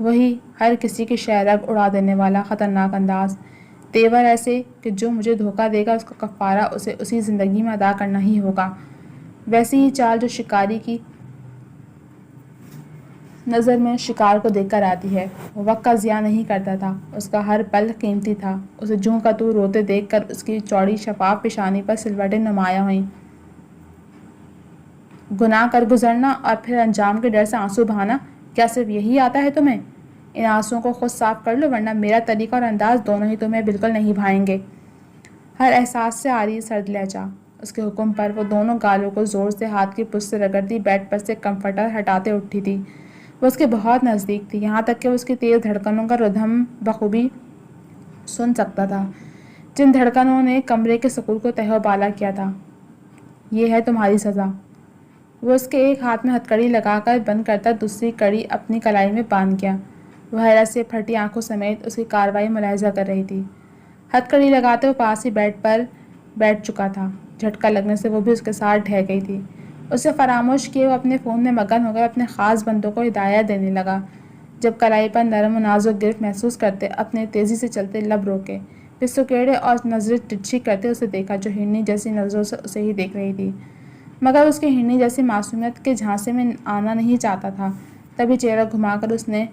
وہی ہر کسی کی شہرگ اڑا دینے والا خطرناک انداز، تیور ایسے کہ جو مجھے دھوکہ دے گا اس کا کفارہ اسے اسی زندگی میں ادا کرنا ہی ہوگا۔ ویسی ہی چال جو شکاری کی نظر میں شکار کو دیکھ کر آتی ہے۔ وہ وقت کا ضیاع نہیں کرتا تھا، اس کا ہر پل قیمتی تھا۔ اسے جوں کا تو روتے دیکھ کر اس کی چوڑی شفاف پیشانی پر سلوٹیں نمایاں ہوئیں۔ گناہ کر گزرنا اور پھر انجام کے ڈر سے آنسو بہانا، کیا صرف یہی آتا ہے تمہیں؟ ان آنسوؤں کو خود صاف کر لو ورنہ میرا طریقہ اور انداز دونوں ہی تمہیں بالکل نہیں بھائیں گے۔ ہر احساس سے آ رہی سرد لہجہ، اس کے حکم پر وہ دونوں گالوں کو زور سے ہاتھ کی پشت سے رگڑتی بیڈ پر سے کمفرٹر ہٹاتے اٹھی تھی۔ وہ اس کے بہت نزدیک تھی، یہاں تک کہ اس کی تیز دھڑکنوں کا ردھم بخوبی سن سکتا تھا، جن دھڑکنوں نے کمرے کے سکون کو تہہ و بالا کیا تھا۔ یہ ہے تمہاری سزا۔ وہ اس کے ایک ہاتھ میں ہتھ کڑی لگا کر بند کرتا دوسری کڑی اپنی کلائی میں باندھ گیا۔ وہ حیرت سے پھٹی آنکھوں سمیت اس کی کارروائی ملاحظہ کر رہی تھی۔ ہتھ کڑی لگاتے وہ پاس ہی بیڈ پر بیٹھ چکا تھا۔ جھٹکا لگنے سے وہ بھی اس کے ساتھ ڈھہ گئی تھی۔ اسے فراموش کیے وہ اپنے فون میں مگن ہو کر اپنے خاص بندوں کو ہدایت دینے لگا۔ جب کلائی پر نرم و نازک گرفت محسوس کرتے اپنے تیزی سے چلتے لب روکے، پھر سکیڑے اور نظریں ترچھی کرتے اسے دیکھا جو ہرنی جیسی نظروں سے اسے ہی دیکھ رہی تھی، مگر اس کی ہرنی جیسی معصومیت کے جھانسے میں آنا نہیں چاہتا تھا۔ تبھی چہرہ گھما کر اس نے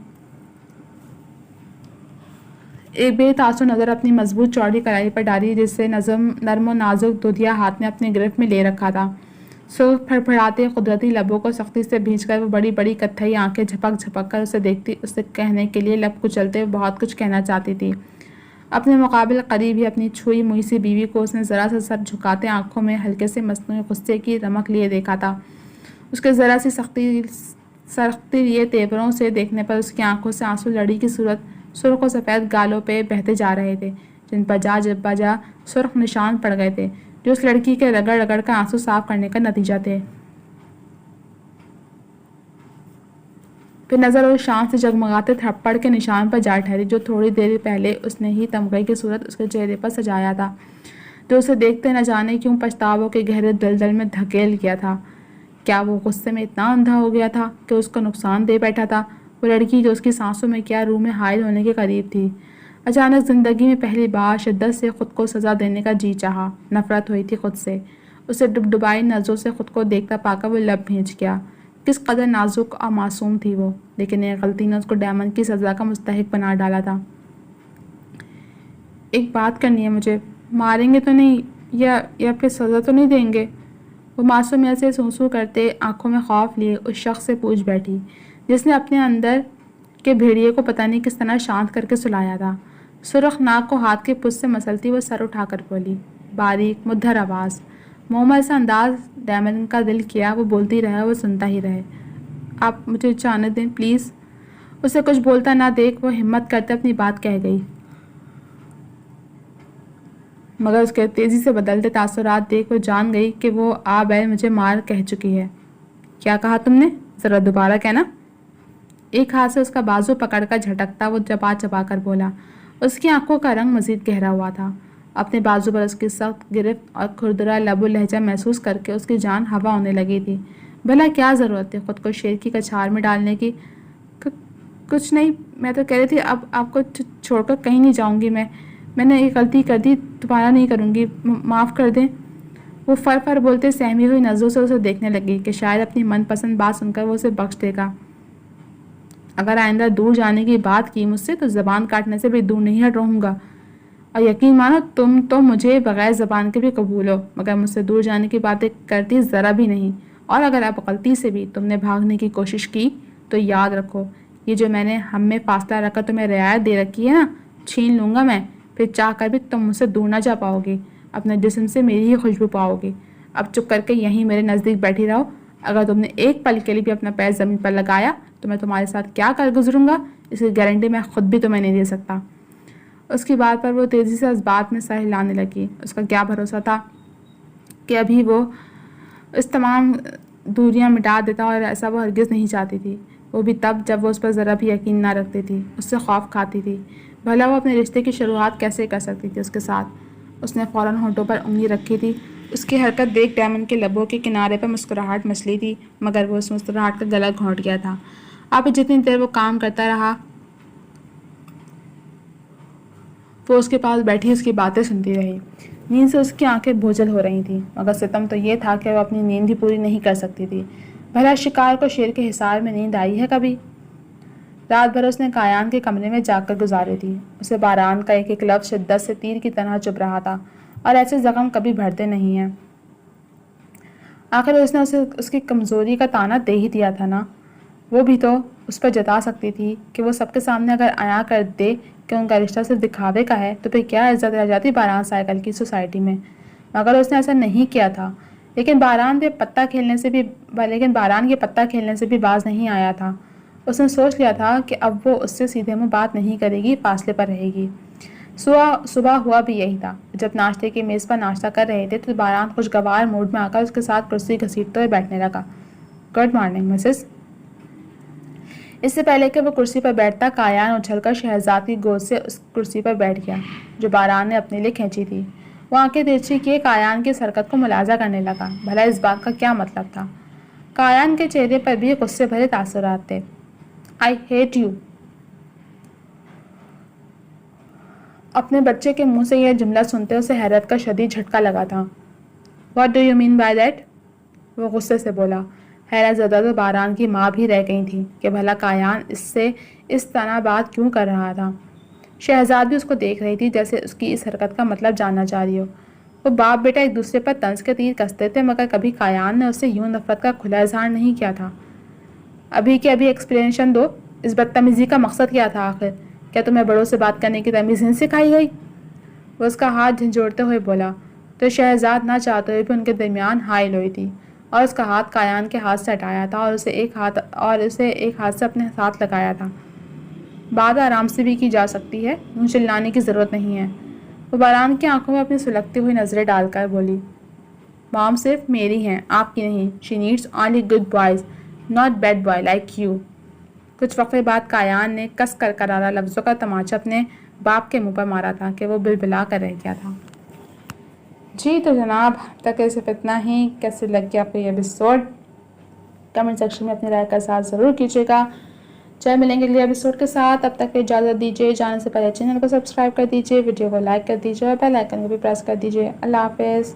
ایک بے تاثر نظر اپنی مضبوط چوڑی کلائی پر ڈالی جسے نرم و نازک دودھیا ہاتھ نے اپنے گرفت میں لے رکھا تھا۔ سرخ پھڑپھڑاتے قدرتی لبوں کو سختی سے بھینچ کر وہ بڑی بڑی کتھئی آنکھیں جھپک جھپک کر اسے دیکھتی، اسے کہنے کے لیے لب کچلتے ہوئے بہت کچھ کہنا چاہتی تھی۔ اپنے مقابل قریب ہی اپنی چھوئی موئی سی بیوی کو اس نے ذرا سا سر جھکاتے آنکھوں میں ہلکے سے مصنوعی غصے کی رمق لیے دیکھا تھا۔ اس کے ذرا سی سرختی لیے تیوروں سے دیکھنے پر اس کی آنکھوں سے آنسو لڑی کی صورت سرخ و سفید گالوں پہ بہتے جا رہے تھے، جن پر جا بجا سرخ نشان پڑ گئے تھے، جو اس لڑکی کے رگڑ رگڑ کر آنسو صاف کرنے کا نتیجہ تھے۔ پھر نظر اس شان سے جگمگاتے تھپڑ کے نشان پر جا ٹھہری جو تھوڑی دیر پہلے اس نے ہی تمغے کی صورت اس کے چہرے پر سجایا تھا، جو اسے دیکھتے نہ جانے کیوں پچھتاووں کے گہرے دلدل میں دھکیل گیا تھا۔ کیا وہ غصے میں اتنا اندھا ہو گیا تھا کہ اس کو نقصان دے بیٹھا تھا؟ وہ لڑکی جو اس کی سانسوں میں کیا روح میں حائل ہونے کے قریب تھی۔ اچانک زندگی میں پہلی بار شدت سے خود کو سزا دینے کا جی چاہا، نفرت ہوئی تھی خود سے۔ اسے ڈبڈبائی نظروں سے خود کو دیکھتا پا کر وہ لب بھینچ گیا۔ کس قدر نازک اور معصوم تھی وہ، لیکن ایک غلطی نے اس کو ڈیمن کی سزا کا مستحق بنا ڈالا تھا۔ ایک بات کرنی ہے مجھے، ماریں گے تو نہیں یا پھر سزا تو نہیں دیں گے؟ وہ معصومیت سے سو کرتے آنکھوں میں خوف لیے اس شخص سے پوچھ بیٹھی جس نے اپنے اندر کے بھیڑیے کو پتہ نہیں کس طرح شانت کر کے سلایا تھا۔ سرخ ناک کو ہاتھ کے پشت سے مسلتی وہ سر اٹھا کر بولی، باریک مدھر آواز، مومل سا انداز ڈیمن کا دل کیا وہ بولتی رہے وہ سنتا ہی رہے۔ آپ مجھے جانے دیں پلیز۔ اسے کچھ بولتا نہ دیکھ وہ ہمت کرتے اپنی بات کہہ گئی، مگر اس کے تیزی سے بدلتے تاثرات دیکھ وہ جان گئی کہ وہ آ بیل مجھے مار کہہ چکی ہے۔ کیا کہا تم نے؟ ذرا دوبارہ کہنا۔ ایک ہاتھ سے اس کا بازو پکڑ کر جھٹکتا وہ چبا چبا کر بولا۔ اس کی آنکھوں کا رنگ مزید گہرا ہوا تھا۔ اپنے بازو پر اس کی سخت گرفت اور کھردرا لب و لہجہ محسوس کر کے اس کی جان ہوا ہونے لگی تھی۔ بھلا کیا ضرورت تھی خود کو شیر کی کچھار میں ڈالنے کی؟ کچھ نہیں، میں تو کہہ رہی تھی اب آپ کو چھوڑ کر کہیں نہیں جاؤں گی۔ میں نے ایک غلطی کر دی، دوبارہ نہیں کروں گی، معاف کر دیں۔ وہ فر فر بولتے سہمی ہوئی نظروں سے اسے دیکھنے لگی کہ شاید اپنی من پسند بات سن کر وہ اسے بخش دے گا۔ اگر آئندہ دور جانے کی بات کی مجھ سے تو زبان کاٹنے سے بھی دور نہیں ہٹ رہوں گا، اور یقین مانو تم تو مجھے بغیر زبان کے بھی قبول ہو، مگر مجھ سے دور جانے کی باتیں کرتی ذرا بھی نہیں۔ اور اگر اب غلطی سے بھی تم نے بھاگنے کی کوشش کی تو یاد رکھو یہ جو میں نے ہم میں فاصلہ رکھ کر تمہیں رعایت دے رکھی ہے نا، چھین لوں گا میں، پھر چاہ کر بھی تم مجھ سے دور نہ جا پاؤ گی، اپنے جسم سے میری ہی خوشبو پاؤ گی۔ اب چپ کر کے یہیں میرے نزدیک بیٹھی رہو، اگر تم نے ایک پل کے لیے بھی اپنا پیر زمین پر لگایا تو میں تمہارے ساتھ کیا کر گزروں گا اس کی گارنٹی میں خود بھی تمہیں نہیں دے سکتا۔ اس کی بات پر وہ تیزی سے اس بات میں سر ہلانے لگی۔ اس کا کیا بھروسہ تھا کہ ابھی وہ اس تمام دوریاں مٹا دیتا، اور ایسا وہ ہرگز نہیں چاہتی تھی، وہ بھی تب جب وہ اس پر ذرا بھی یقین نہ رکھتی تھی، اس سے خوف کھاتی تھی۔ بھلا وہ اپنے رشتے کی شروعات کیسے کر سکتی تھی اس کے ساتھ؟ اس نے فوراً ہونٹوں پر انگلی رکھی تھی۔ اس کی حرکت دیکھ ڈیمن کے لبوں کے کنارے پر مسکراہٹ مچلی تھی، مگر وہ اس مسکراہٹ کا گلا گھونٹ گیا تھا۔ اب جتنی دیر وہ کام کرتا رہا وہ اس کے پاس بیٹھی اس کی باتیں سنتی رہی۔ نیند سے اس کی آنکھیں بوجھل ہو رہی تھیں، مگر ستم تو یہ تھا کہ وہ اپنی نیند ہی پوری نہیں کر سکتی تھی۔ بھلا شکار کو شیر کے حصار میں نیند آئی ہے کبھی؟ رات بھر اس نے کایان کے کمرے میں جا کر گزاری تھی۔ اسے باران کا ایک ایک لفظ شدت سے تیر کی طرح چبھ رہا تھا، اور ایسے زخم کبھی بھرتے نہیں ہیں۔ آخر اس نے اسے اس کی کمزوری کا طعنہ دے ہی دیا تھا نا۔ وہ بھی تو اس پر جتا سکتی تھی کہ وہ سب کے سامنے اگر عیاں کر دے کہ ان کا رشتہ صرف دکھاوے کا ہے تو پھر کیا عزت رہ جاتی باران سائیکل کی سوسائٹی میں۔ مگر اس نے ایسا نہیں کیا تھا، لیکن باران کے پتہ کھیلنے سے بھی باز نہیں آیا تھا۔ اس نے سوچ لیا تھا کہ اب وہ اس سے سیدھے منہ بات نہیں کرے گی، فاصلے پر رہے گی۔ صبح ہوا بھی یہی تھا۔ جب ناشتے کی میز پر ناشتہ کر رہے تھے تو باران خوشگوار موڈ میں آ کر اس کے ساتھ کرسی گھسیٹتے ہوئے بیٹھنے لگا۔ Good morning Mrs. اس سے پہلے کہ وہ کرسی پر بیٹھتا، کایان اچھل کر شہزاد کی گود سے اس کرسی پر بیٹھ گیا جو باران نے اپنے لیے کھینچی تھی۔ وہ آنکھیں ترچھی کیے کایان کی اس حرکت کو ملاحظہ کرنے لگا۔ بھلا اس بات کا کیا مطلب تھا؟ کایان کے چہرے پر بھی غصے بھرے تاثرات تھے۔ I hate you۔ اپنے بچے کے منہ سے یہ جملہ سنتے اسے حیرت کا شدید جھٹکا لگا تھا۔ What do you mean by that؟ وہ غصے سے بولا۔ حیرت زدہ تو باران کی ماں بھی رہ گئی تھی کہ بھلا کایان اس سے اس طرح بات کیوں کر رہا تھا۔ شہزاد بھی اس کو دیکھ رہی تھی جیسے اس کی اس حرکت کا مطلب جاننا چاہ رہی ہو۔ وہ باپ بیٹا ایک دوسرے پر طنز کے تیر کستے تھے، مگر کبھی کایان نے اس سے یوں نفرت کا کھلا اظہار نہیں کیا تھا۔ ابھی کے ابھی ایکسپلینیشن دو، اس بدتمیزی کا مقصد کیا تھا آخر؟ کیا تمہیں بڑوں سے بات کرنے کی تمیز نہیں سکھائی گئی؟ وہ اس کا ہاتھ جھنجھوڑتے ہوئے بولا تو شہزاد نہ چاہتے ہوئے بھی ان کے درمیان ہائل ہوئی تھی، اور اس کا ہاتھ کایان کے ہاتھ سے ہٹایا تھا اور اسے ایک ہاتھ سے اپنے ساتھ لگایا تھا۔ بات آرام سے بھی کی جا سکتی ہے، یوں چلانے کی ضرورت نہیں ہے۔ وہ باران کی آنکھوں میں اپنی سلگتی ہوئی نظریں ڈال کر بولی، مام صرف میری ہیں، آپ کی نہیں۔ She needs only good boys, not bad boy like you۔ کچھ وقفے بعد کایان نے کس کر کرارا لفظوں کا تماچا اپنے باپ کے منہ پر مارا تھا کہ وہ بلبلا کر رہ گیا تھا۔ جی تو جناب، تک صرف اتنا ہی۔ کیسے لگ گیا آپ کو یہ ایپیسوڈ؟ کمنٹ سیکشن میں اپنی رائے کا ساتھ ضرور کیجیے گا۔ چلے ملیں گے اگلے ایپیسوڈ کے ساتھ، تب تک اجازت دیجیے۔ جانے سے پہلے چینل کو سبسکرائب کر دیجیے، ویڈیو کو لائک کر دیجیے اور بیل آئیکن کو بھی پریس کر دیجیے۔ اللہ حافظ۔